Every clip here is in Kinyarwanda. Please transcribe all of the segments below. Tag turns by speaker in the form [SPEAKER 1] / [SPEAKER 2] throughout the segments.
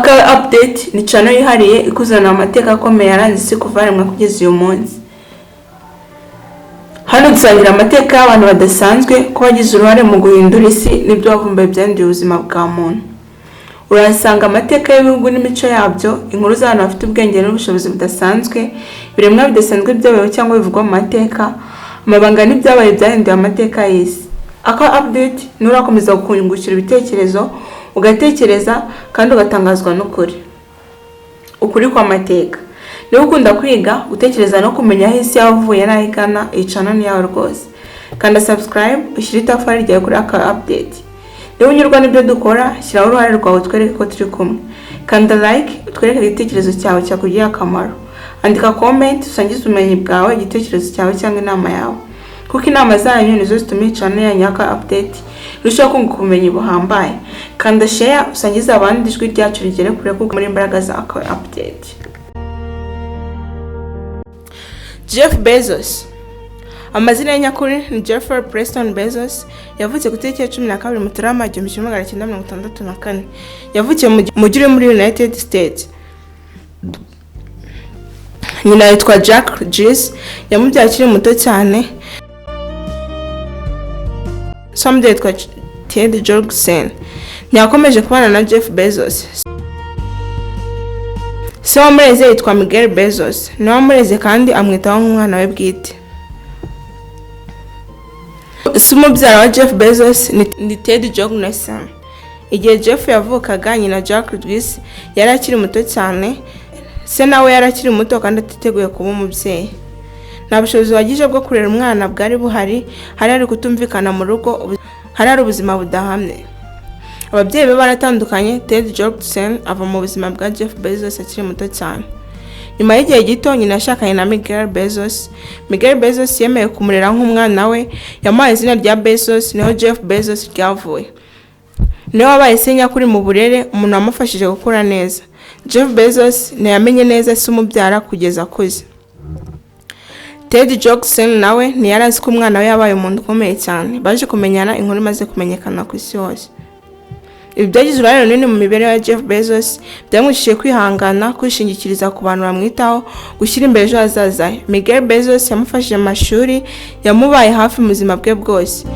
[SPEAKER 1] Nyaka update ni channel yihariye ikuzana amateka akomeye yaranze isi kuva rimwe kugeza uyu munsi. Hano dusangira amateka y'abantu badasanzwe ko bagize uruhare mu guhindura isi n'ibyo bavumbuye byanduye ubuzima bwa muntu. Urasanga amateka y'ibihugu n'imico yabyo, inkuru z'abantu bafite ubwenge n'ubushobozi budasanzwe, biremwa bidasanzwe byabayeho cyangwa bivugwa mu mateka, amabanga n'ibyabaye byahinduye amateka y'isi. Aka update nurakomeza gukungukira ibitekerezo, ugatekereza kandi ugatangazwa n'ukuri. Ukuri kwa mateka. Niba ukunda kwiga, gutekereza no kumenya aho isi yavuye n'ahigana, iyi channel ni yawe rwose. Kanda subscribe, ushyire itafari ryawe kuri aka update. Niba unyurwa n'ibyo dukora, shyiraho uruhare rwawe twereke ko turi kumwe. Kanda like, utwereke igitekerezo cyawe cyakugirira akamaro. Andika comment, usangize ubumenyi bwawe, igitekerezo cyawe cyangwa inama yawe. Kuko inama zanyu nizo zituma iyi channel ya Nyaka update urushaho kunguka ubumenyi buhambaye. Kanda share, usangize abandi ijwi ryacu rigere kure kuko muri imbaraga za Aka update. Jeff Bezos. Amazina ye nyakuri ni Jeffrey Preston Bezos. Yavutse ku itariki ya 12 Mutarama 1964. Yavukiye mu mujyi muri United States. Nyina yitwa Jack Jess, yamubyaye akiri muto cyane. Someday yitwa Ted Jorgensen. Nyakomeje kubana na Jeff Bezos. Se wamureze yitwa Miguel Bezos. Ni wamureze kandi amwitaho nk'umwana we bwite. Se umubyara wa Jeff Bezos ni Ted Jorgensen. Igihe Jeff yavukaga, nyina Jack Jess yari akiri muto cyane. Se nawe yari akiri muto kandi atiteguye kuba umubyeyi. Nta bushobozi wagije bwo kurera umwana bwari buhari, hari kutumvikana mu rugo, hari ubuzima budahamye. Ababyeyi be baratandukanye. Ted Jorgensen ava mu buzima bwa Jeff Bezos akiri muto cyane. Nyuma y'igihe gito, nyina yashakanye na Miguel Bezos. Miguel Bezos yemeye kumurera nk'umwana we, yamuhaye izina rya Bezos, niho Jeff Bezos ryavuye. Niwe wabaye se nyakuri mu burere, umuntu wamufashije gukura neza. Jeff Bezos ntiyamenye neza se umubyara kugeza akuze. Ted Jorgensen nawe ntiyarazi ko umwana we yabaye umuntu ukomeye cyane. Baje kumenyana inkuru imaze kumenyekana ku isi yose. Ibi byagize uruhare runini mu mibereho ya Jeff Bezos, byamwishije kwihangana, kwishingikiriza ku bantu bamwitaho, gushyira imbere ejo hazaza. Miguel Bezos yamufashije amashuri, yamubaye hafi mu buzima bwe bwose.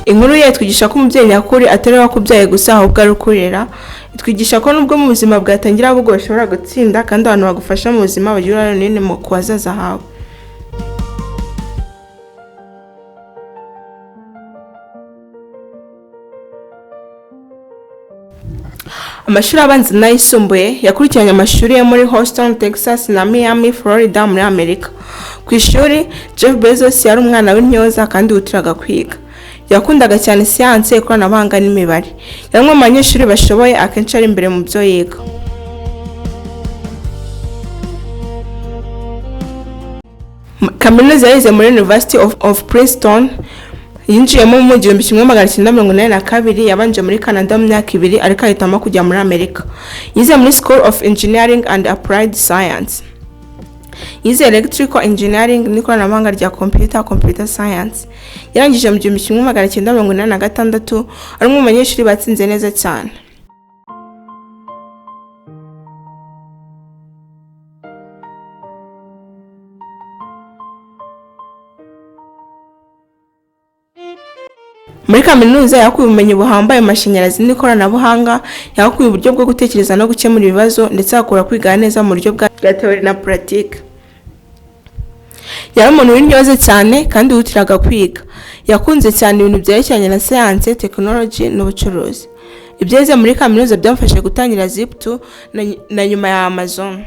[SPEAKER 1] Inkuru ye twigisha ko umubyeyi nyakuri atari wakubyaye gusa ahubwo ari ukurera. Twigisha ko nubwo mu buzima bwatangira bugoye ushobora gutsinda, kandi abantu bagufasha mu buzima bagira uruhare runini mu kuzaza hawe. Amashuri abanza n'ayisumbuye yakurikiranye amashuri yo muri Houston, Texas na Miami, Florida muri Amerika. Ku ishuri, Jeff Bezos yari umwana w'intyoza kandi wutiraga kwiga. Yakundaga cyane siyanse, ikoranabuhanga n'imibare. Yari umwe mu banyeshuri bashoboye, akenshi ari imbere mu byo yiga. Kaminuza yize muri University of Princeton. Yinjiyemo mu 1982. Yabanje muri Canada mu myaka 2 ariko ahitamo kujya muri Amerika. Yize muri School of Engineering and Applied Science. Yize Electrical Engineering n'ikoranabuhanga rya Computer Science. Yarangije mu 1986. Ari umwe mu banyeshuri batsinze neza cyane. Muri kaminuza yakuye ubumenyi buhambaye mu mashanyarazi n'ikoranabuhanga, yakuye uburyo bwo gutekereza no gukemura ibibazo, ndetse akora kwiga neza mu buryo bwa theory na pratique. Yari umuntu w'intyoza cyane kandi wutiraga kwiga. Yakunze cyane ibintu byerekeranye na science, technology n'ubucuruzi. Ibyo yize muri kaminuza byamufashije gutangira Zip2 na nyuma ya Amazon.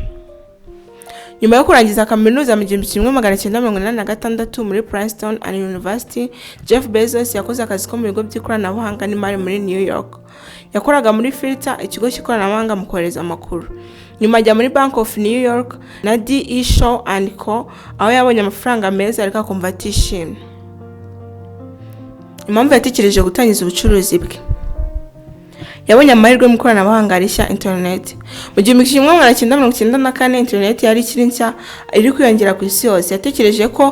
[SPEAKER 1] Nyuma yo kurangiza kaminuza mu 1986 muri Princeton University, Jeff Bezos yakoze akazi ko mu bigo by'ikoranabuhanga n'imari muri New York. Yakoraga muri Filter, ikigo cy'ikoranabuhanga mu kohereza amakuru. Nyuma ajya muri Bank of New York na D.E. Shaw & Co, aho yabonye amafaranga meza ariko akumva atishimye. Impamvu yatekereje gutangiza ubucuruzi bwe. yabonye amahirwe mu ikoranabuhanga rishya internet. Mu 1994 internet yari ikiri nshya iri kwiyongera ku isi yose. Yatekereje ko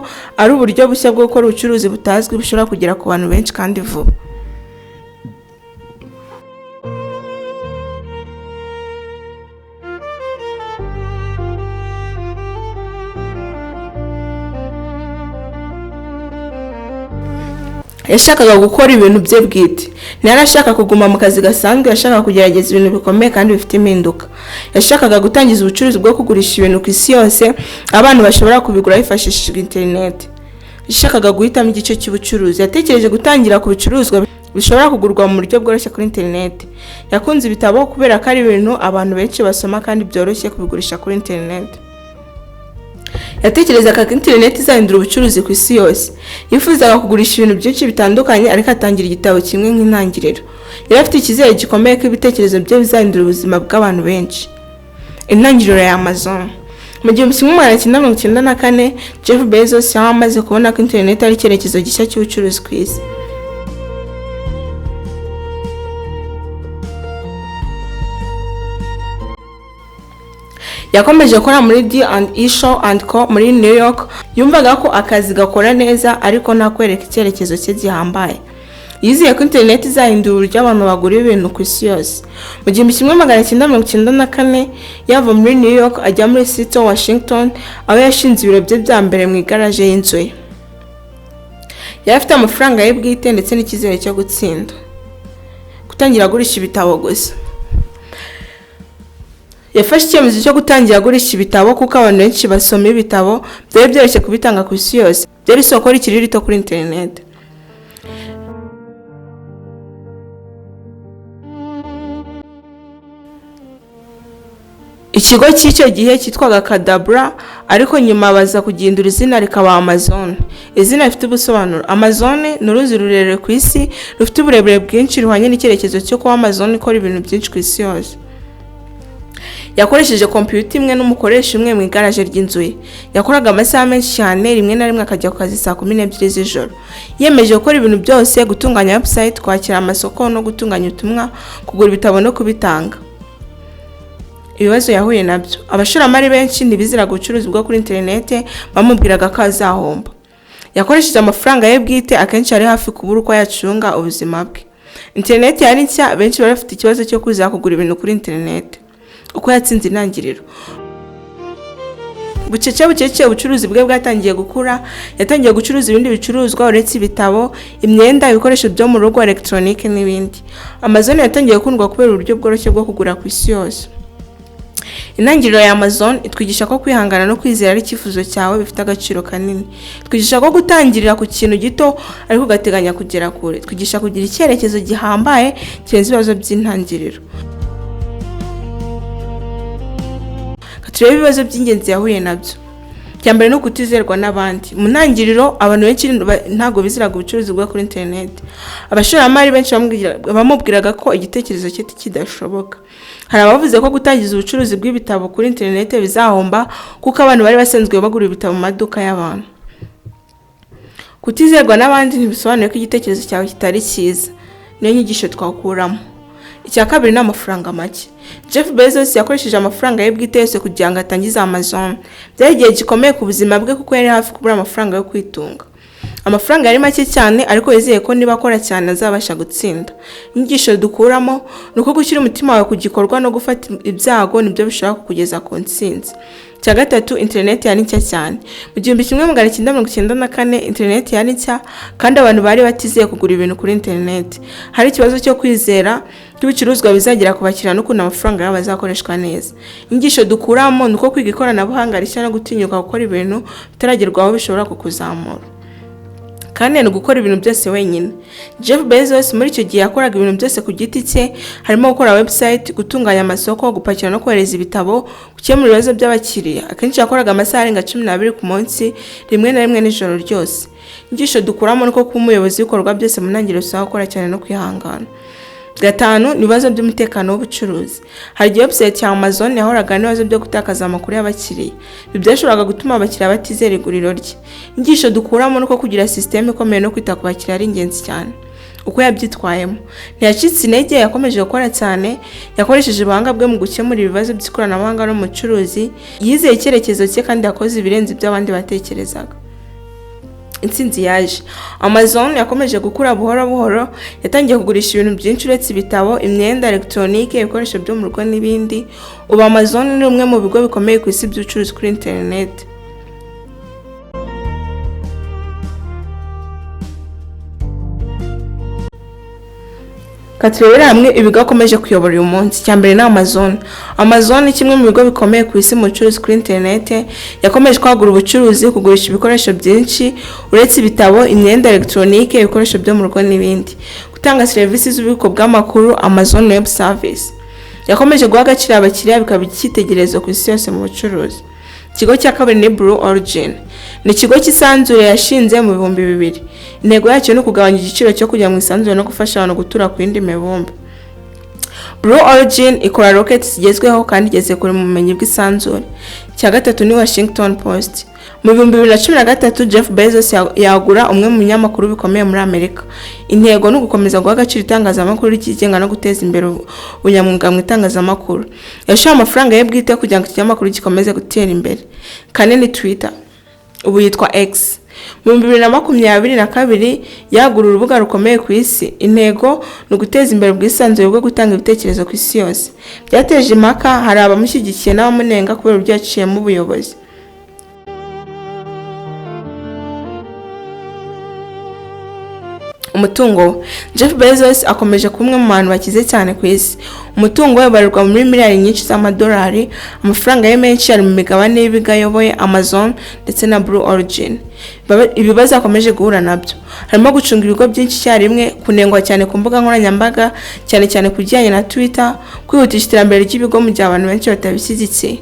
[SPEAKER 1] ari uburyo bushya bwo gukora ubucuruzi butazwi bushobora kugera ku bantu benshi kandi vuba. Yashakaga gukora ibintu bye bwite. Ntiyarashaka kuguma mu kazi gasanzwe, yashakaga kugerageza ibintu bikomeye kandi bifite impinduka. Yashakaga gutangiza ubucuruzi bwo kugurisha ibintu ku isi yose abantu bashobora kubigura hifashishijwe internet. Yashakaga guhitamo igice cy'ubucuruzi. Yatekereje gutangira ku bicuruzwa bishobora kugurwa mu buryo bworoshye kuri internet. Yakunze ibitabo kubera ko ari ibintu abantu benshi basoma kandi byoroshye kubigurisha kuri internet. Yatekerezaga ko internet izahindura ubucuruzi ku isi yose. Yifuzaga kugurisha ibintu byinshi bitandukanye ariko atangira igitabo kimwe nk'intangiriro. Yari afite icyizere gikomeye ko ibitekerezo bye bizahindura ubuzima bw'abantu benshi. Intangiriro ya Amazon. Mu 1994 Jeff Bezos yari amaze kubona ko internet ari icyerekezo gishya cy'ubucuruzi ku isi. Yakomeje gukora muri D&E Shaw & Co muri New York. Yumvaga ko akazi gakora neza ariko nta kwereka icyerekezo cye gihambaye. Yizeye ko internet izahindura uburyo abantu bagura ibintu ku isi yose. Mu 1994 yava muri New York ajya muri Seattle, Washington, aho yashinze ibiro bye bya mbere mu igaraje y'inzu ye. Yari afite amafaranga ye bwite ndetse n'icyizere cyo gutsinda. Gutangira agurisha ibitabo gusa. Yafashe icyemezo cyo gutangira agurisha ibitabo kuko abantu benshi basoma ibitabo, byari byoroshye kubitanga ku isi yose. Byari isoko rikiri rito kuri internet. Ikigo cy'icyo gihe cyitwaga Cadabra, ariko nyuma baza kugindura izina rikaba Amazon. Izina rifite ubusobanuro. Amazon ni uruzi rurerure ku isi rufite uburebure bwinshi ruhwanye n'icyerekezo cyo kuba Amazon ikora ibintu byinshi ku isi yose. Yakoresheje computer imwe n'umukoresha umwe mu igaraje ry'inzu ye. Yakoraga amasaha menshi cyane, rimwe na rimwe akajya ku kazi saa 12 z'ijoro. Yemeje gukora ibintu byose, gutunganya website, kwakira amasoko no gutunganya ubutumwa, kugura ibitabo no kubitanga. Ibibazo yahuye nabyo. Abashoramari benshi ntibiziraga ubucuruzi bwo kuri internet, bamubwiraga ko azahomba. Yakoresheje amafaranga ye bwite, akenshi ari hafi kubura uko yacunga ubuzima bwe. Internet yari nshya, benshi bari bafite ikibazo cyo kuza kugura ibintu kuri internet. Uko yatsinze intangiriro. Bucece ubucuruzi bwe bwatangiye gukura. Yatangiye gucuruza ibindi bicuruzwa uretse ibitabo, imyenda, ibikoresho byo mu rugo, electronic n'ibindi. Amazon yatangiye gukundwa kubera uburyo bworoshye bwo kugura ku isi yose. Intangiriro ya Amazon itwigisha ko kwihangana no kwizera ari icyifuzo cyawe bifite agaciro kanini. Twigisha ko gutangirira ku kintu gito ariko ugateganya kugera kure. Twigisha kugira icyerekezo gihambaye kirenze ibibazo by'intangiriro. Turebe ibibazo by'ingenzi yahuye nabyo. Cyambere no kutizerwa n'abandi. Mu ntangiriro abantu benshi ntago biziraga ubucuruzi bwo kuri internet. Abashoramari benshi bamubwiraga ko igitekerezo cye kidashoboka. Hari abavuze ko gutangiza ubucuruzi bw'ibitabo kuri internet bizahomba kuko abantu bari basanzwe bagura ibitabo mu maduka y'abantu. Kutizerwa n'abandi ntibisobanuye ko igitekerezo cyawe kitari cyiza. Niyo nyigisho twakuramo. Icya kabiri ni amafaranga make. Jeff Bezos yakoresheje amafaranga ye bwite yose kugira ngo atangize Amazon. Byari igihe gikomeye ku buzima bwe kuko yari hafi kubura amafaranga yo kwitunga. Amafaranga yari make cyane ariko yizeye ko niba akora cyane azabasha gutsinda. Inyigisho dukuramo nuko gushyira umutima wawe ku gikorwa no gufata ibyago nibyo bishobora kukugeza ku ntsinzi. Cya gatatu, internet yari nshya cyane. Mu 1994 internet yari nshya kandi abantu bari batizeye kugura ibintu kuri internet. Hari ikibazo cyo kwizera ibicuruzwa bizagera ku bakiriya no kuna amafaranga yabo azakoreshwa neza. Inyigisho dukuramo nuko kwiga ikoranabuhanga rishya no gutinyuka gukora ibintu bitaragerwaho bishobora kukuzamura. Kandi no gukora ibintu byose wenyine. Jeff Bezos muri icyo gihe yakoraga ibintu byose ku giti cye, harimo gukora website, gutunganya amasoko, gupakira no kohereza ibitabo, gukemura ibibazo by'abakiriya. Akenshi yakoraga amasaha arenga 12 ku munsi, rimwe na rimwe n'ijoro ryose. Inyigisho dukuramo nuko kuba umuyobozi w'ibikorwa byose mu ntangiriro usaba gukora cyane no kwihangana. Gatanu, nibazo by'umutekano w'ubucuruzi. Hari website ya Amazon yahoraga n'ibibazo byo gutakaza amakuru y'abakiriya. Ibi byashoboraga gutuma abakiriya batizera iguriro rye. Inyigisho dukuramo nuko kugira system ikomeye no kwita ku bakiriya ari ingenzi cyane. uko yabyitwayemo. Ntiyacitse intege, yakomeje gukora cyane, yakoresheje ubuhanga bwe mu gukemura ibibazo by'ikoranabuhanga no mu bucuruzi, yizeye icyerekezo cye kandi yakoze ibirenze ibyo abandi batekerezaga. Intsinzi yaje. Amazon yakomeje gukura buhoro buhoro, yatangiye kugurisha ibintu byinshi uretse ibitabo, imyenda, elegitoronike, ibikoresho byo mu rugo n'ibindi. Ubu Amazon ni umwe mu bigo bikomeye ku isi by'ubucuruzi kuri internet. Katurebera hamwe ibigo akomeje kuyobora uyu munsi. Cyambere na Amazon. Amazon ni kimwe mu bigo bikomeye ku isi mu bucuruzi kuri internet, yakomeje kwagura ubucuruzi, kugurisha ibikoresho byinshi uretse ibitabo, imyenda, elegitoronike, ibikoresho byo mu rugo n'ibindi. Gutanga serivisi z'ububiko bw'amakuru, Amazon Web Service. Yakomeje guha agaciro abakiriya, bikaba icyitegererezo ku isi yose mu bucuruzi. Ikigo cya kabiri ni Blue Origin. Ni ikigo cy'isanzure yashinze mu 2000. Intego yacyo ni ukugabanya igiciro cyo kujya mu isanzure no gufasha abantu gutura ku yindi mibumbe. Blue Origin ikora rocket zigezweho kandi igeze kure mu bumenyi bw'isanzure. Cya gatatu ni Washington Post. Mu 2013 Jeff Bezos yagura umwe mu binyamakuru bikomeye muri Amerika. Intego ni ugukomeza guha agaciro itangazamakuru ryigenga no guteza imbere ubunyamwuga mu itangazamakuru. Yashoye amafaranga ye bwite kugira ngo ikinyamakuru gikomeze gutera imbere. Kane ni Twitter, ubu yitwa X. Mu 2022 yagura urubuga rukomeye ku isi. Intego ni uguteza imbere ubwisanzure bwo gutanga ibitekerezo ku isi yose. Byateje impaka, hari abamushyigikiye n'abamunenga kubera uburyo yaciyemo ubuyobozi. Umutungo. Jeff Bezos akomeje kuba umwe mu bantu bakize cyane ku isi. Umutungo we ubarirwa muri miliyari nyinshi z'amadolari. Amafaranga ye menshi ari mu migabane y'ibigo ayoboye, Amazon ndetse na Blue Origin. Ibibazo akomeje guhura nabyo harimo gucunga ibigo byinshi icyarimwe, kunengwa cyane ku mbuga nkoranyambaga, cyane kujyanye na Twitter, kwihutisha iterambere ry'ibigo mu gihe abantu benshi batabishyigikiye.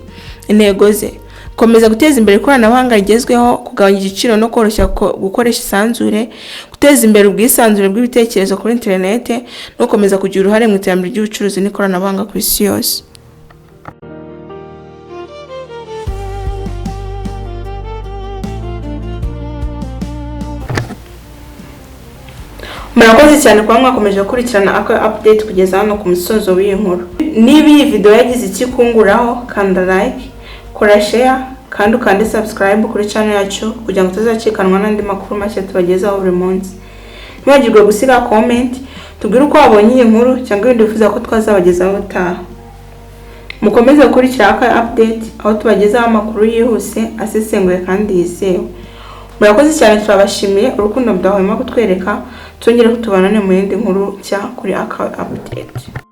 [SPEAKER 1] Intego ze: komeza guteza imbere ikoranabuhanga rigezweho, kugabanya igiciro no koroshya gukoresha isanzure, guteza imbere ubwisanzure bw'ibitekerezo kuri internet, no komeza kugira uruhare mu iterambere ry'ubucuruzi n'ikoranabuhanga ku isi yose. Murakoze cyane kuba mwakomeje gukurikirana update kugeza hano ku musozo w'iyi nkuru. Niba iyi video yagize iki kunguraho, kanda like, kora share kandi ukande subscribe kuri channel yacu kugira ngo tuzacikanwa n'andi makuru mashya tubagezaho buri munsi. Ntibagirwe gusiga comment tubwire uko wabonye iyi nkuru cyangwa ibindi wifuza ko twazabagezaho utaha. Mukomeze gukurikira update aho tubagezaho amakuru yihuse, asesenguye kandi yizewe. Murakoze cyane, turabashimiye urukundo mudahwema kutwereka. Tongere kutubana mu yindi nkuru cya kuri update.